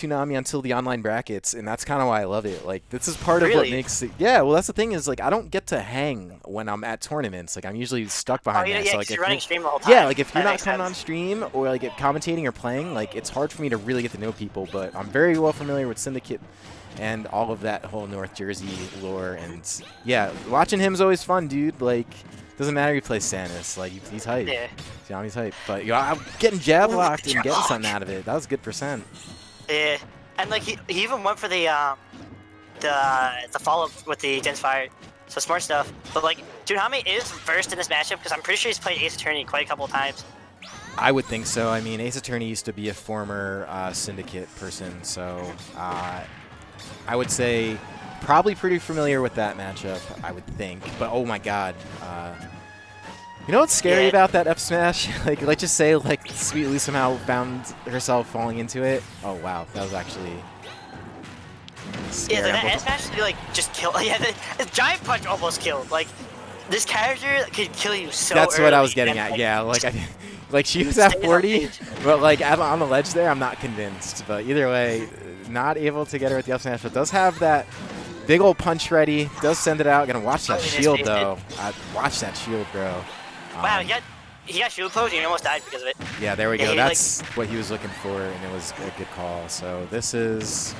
2NahMii until the online brackets, and that's kind of why I love it. Like, this is part of what Really? makes it. Yeah, well, that's the thing is, like, I don't get to hang when I'm at tournaments. Like, I'm usually stuck Oh, behind yeah, that. yeah, So, like, because you're if you're, running stream the whole yeah, time. like if you're That not makes coming on sense. stream or like commentating or playing, like, it's hard for me to really get to know people. But I'm very well familiar with Syndicate and all of that whole North Jersey lore. And yeah, watching him's always fun, dude. Like, doesn't matter if he plays Samus. Like, he's hype. Yeah. 2NahMii's hype. But yo, I'm getting jab Ooh, locked and jab getting lock. something out of it. That was a good percent. Yeah. And like he even went for the follow-up with the Dense Fire. So smart stuff. But like 2NahMii is versed in this matchup because I'm pretty sure he's played Ace Attorney quite a couple of times. I would think so. I mean, Ace Attorney used to be a former Syndicate person, so I would say probably pretty familiar with that matchup, I would think. But oh my god. You know what's scary about that F smash? Like, let's just say, like, SweetLew somehow found herself falling into it. Oh wow, that was actually scary. Yeah, that F smash like just kill. Yeah, the giant punch almost killed. Like this character could kill you so That's early. what I was getting and, at. like, Yeah, like like she was at 40, but like on the ledge there, I'm not convinced. But either way, not able to get her with the up smash, but does have that big old punch ready. Does send it out. Gonna watch that shield though. Watch that shield, bro. Wow, he got shield pose and he almost died because of it. Yeah, there we go. Yeah, That's what he was looking for, and it was a good call. So this is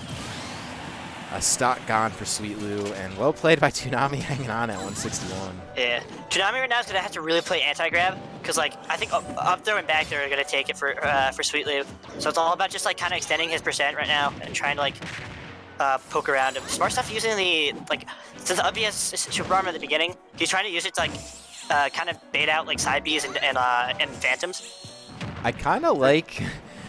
a stock gone for SweetLew, and well played by 2NahMii hanging on at 161. Yeah, 2NahMii right now is gonna have to really play anti-grab because like I think up throw and back throw are gonna take it for SweetLew. So it's all about just like kind of extending his percent right now and trying to like poke around him. Smart stuff using the like since the up has super armor at the beginning, he's trying to use it to like kind of bait out like side Bs and phantoms. I kind of like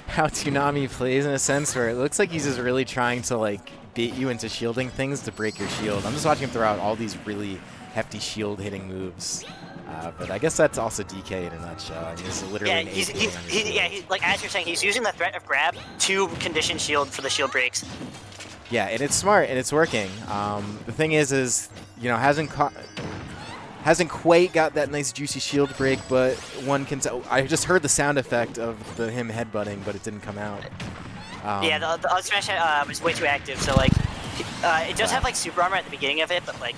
how 2NahMii plays in a sense where it looks like he's just really trying to like bait you into shielding things to break your shield. I'm just watching him throw out all these really hefty shield hitting moves. But I guess that's also DK in a nutshell. I mean, this is literally he's like as you're saying, he's using the threat of grab to condition shield for the shield breaks. Yeah, and it's smart and it's working. The thing is you know, hasn't quite got that nice juicy shield break, but one can tell. I just heard the sound effect of him headbutting, but it didn't come out. Yeah, the up smash was way too active, so like it does have like super armor at the beginning of it, but like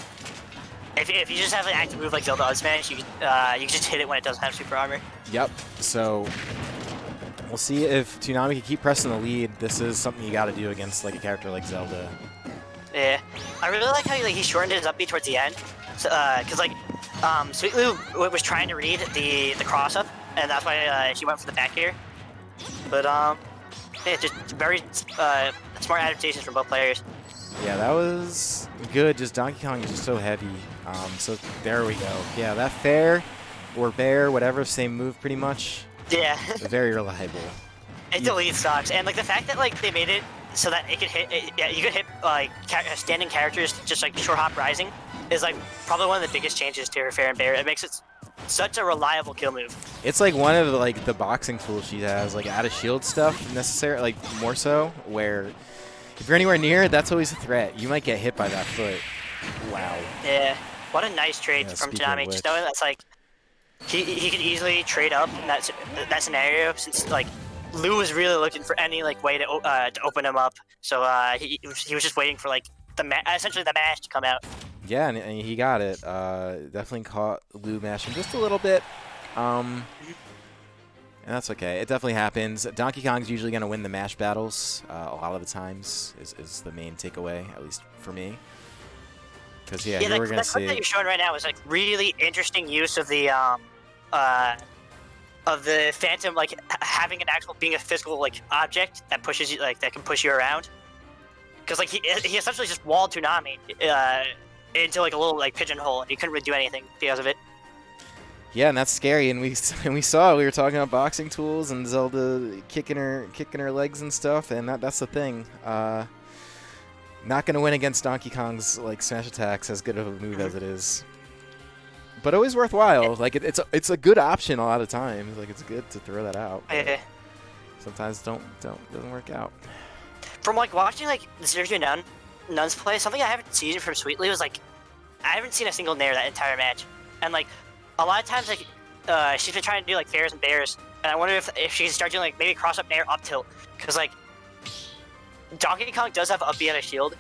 if you just have an active move like Zelda up smash, you can just hit it when it doesn't have super armor. Yep. So we'll see if 2NahMii can keep pressing the lead. This is something you got to do against like a character like Zelda. Yeah, I really like how he shortened his up B towards the end, because like SweetLew was trying to read the cross up, and that's why she went for the back air. But yeah, just very smart adaptations from both players. Yeah, that was good. Just Donkey Kong is just so heavy. So there we go. Yeah, that fair or bear, whatever, same move pretty much. Yeah. Very reliable. It deletes sucks, and like the fact that like they made it so that it could hit, yeah, you could hit like standing characters just like short hop rising is like probably one of the biggest changes to her fair and bear. It makes it such a reliable kill move. It's like one of like the boxing tools she has, like out of shield stuff necessary, like more so, where if you're anywhere near, that's always a threat. You might get hit by that foot. Wow. Yeah. What a nice trade from 2NahMii. Just knowing that's like he could easily trade up in that scenario since like Lou was really looking for any like way to open him up. So he was just waiting for like essentially the mash to come out. Yeah, and he got it. Definitely caught Lou mashing just a little bit. And that's okay. It definitely happens. Donkey Kong's usually going to win the mash battles a lot of the times is the main takeaway, at least for me. Because, yeah, here we're going to see... that you're showing right now is like really interesting use of the Phantom, like having an actual being a physical like object that pushes you, like that can push you around. Because like he essentially just walled 2NahMii into like a little like pigeonhole, and he couldn't really do anything because of it. Yeah, and that's scary. And we saw we were talking about boxing tools and Zelda kicking her legs and stuff, and that's the thing. Not gonna win against Donkey Kong's like smash attacks, as good of a move as it is. But always worthwhile. Like it's a good option a lot of times. Like it's good to throw that out. Sometimes doesn't work out. From like watching like the Sergio Nuns play, something I haven't seen from SweetLew is like I haven't seen a single nair that entire match, and like a lot of times like she's been trying to do like fairs and bears, and I wonder if she can start doing like maybe cross up nair up tilt, because like Donkey Kong does have up B and a shield,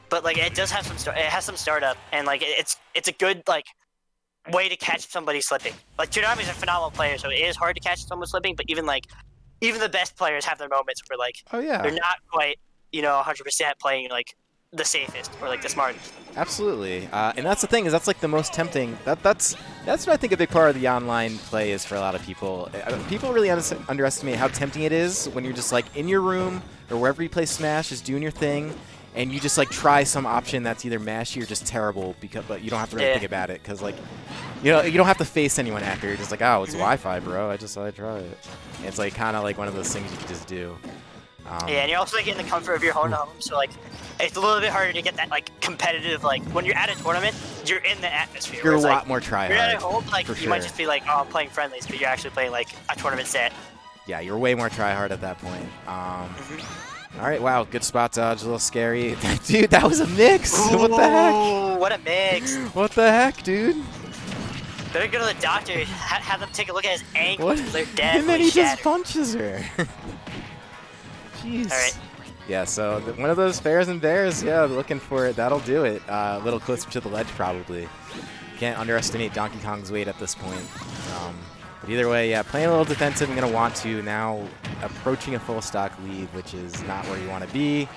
but like it does have it has some startup, and like it's a good like way to catch somebody slipping. Like 2NahMii is a phenomenal player, so it is hard to catch someone slipping. But even the best players have their moments where like they're not quite 100% playing like the safest or like the smartest. Absolutely, and that's the thing, is that's like the most tempting. That's what I think a big part of the online play is for a lot of people. People really underestimate how tempting it is when you're just like in your room or wherever you play Smash, just doing your thing, and you just like try some option that's either mashy or just terrible, but you don't have to really think about it, because like you don't have to face anyone after. You're just like, oh, it's Wi-Fi, bro. I try it. And it's like kind of like one of those things you can just do. Yeah, and you're also like in the comfort of your own home, so like it's a little bit harder to get that like competitive, like when you're at a tournament, you're in the atmosphere. You're a lot more try hard. You're at home, like you might just be like, oh, I'm playing friendlies, but you're actually playing like a tournament set. Yeah, you're way more try hard at that point. All right, wow, good spot dodge, a little scary. Dude, that was a mix. Ooh, what the heck? What a mix. What the heck, dude? Better go to the doctor, have them take a look at his ankles. They're dead. And then he just punches her. Jeez. All right. Yeah, so one of those fairs and bears, yeah, looking for it. That'll do it. A little closer to the ledge, probably. Can't underestimate Donkey Kong's weight at this point. But either way, yeah, playing a little defensive, I'm going to want to. Now approaching a full stock lead, which is not where you want to be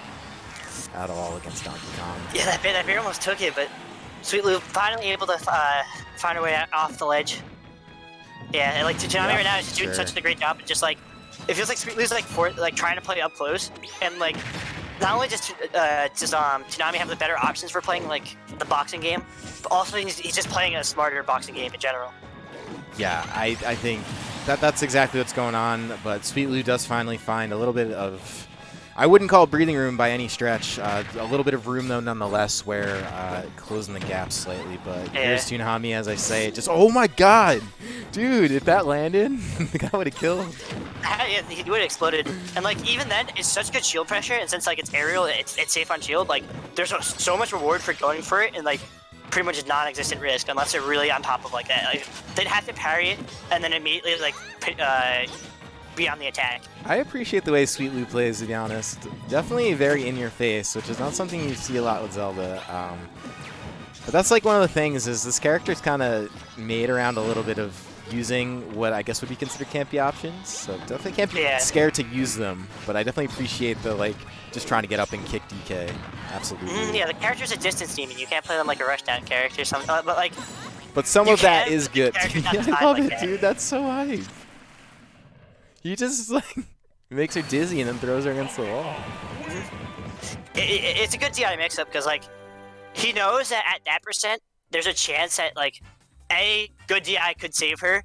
at all against Donkey Kong. Yeah, that bear almost took it, but SweetLew finally able to find a way off the ledge. Yeah, and like 2NahMii right now is doing such a great job, and just like it feels like SweetLew's like trying to play up close, and like not only does 2NahMii have the better options for playing like the boxing game, but also he's just playing a smarter boxing game in general. Yeah, I think that's exactly what's going on, but SweetLew does finally find a little bit of, I wouldn't call it breathing room by any stretch, a little bit of room though nonetheless, where closing the gap slightly, but here's 2NahMii, as I say, just, oh my god, dude, if that landed, the guy would have killed. Yeah, he would have exploded, and like even then, it's such good shield pressure, and since like it's aerial, it's safe on shield, like there's so much reward for going for it, and like pretty much a non-existent risk unless they're really on top of like that. Like they'd have to parry it and then immediately like be on the attack. I appreciate the way SweetLew plays, to be honest. Definitely very in your face, which is not something you see a lot with Zelda. But that's like one of the things, is this character's kind of made around a little bit of using what I guess would be considered campy options. So definitely can't be scared to use them, but I definitely appreciate the like just trying to get up and kick DK. Absolutely. Yeah, the character's a distance demon. You can't play them like a rushdown character or something. But like, some of that is good. Yeah, I love it, dude. That's so hype. He just like makes her dizzy and then throws her against the wall. It's a good DI mix-up because like he knows that at that percent, there's a chance that like A, good DI could save her,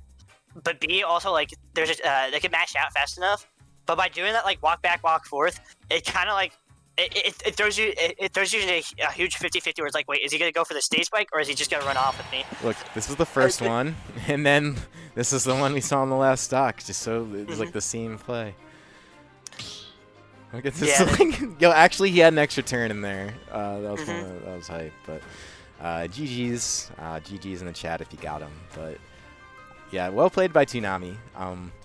but B, also like there's they can mash out fast enough. But by doing that, like walk back, walk forth, it kind of like it throws you into a huge 50-50 where it's like, wait, is he gonna go for the stage spike or is he just gonna run off with me? Look, this is the first one, and then this is the one we saw in the last stock. Just so it was like the same play. Look at this. Yeah. Yo, actually, he had an extra turn in there. That was hype. But GG's in the chat if you got him. But yeah, well played by 2NahMii.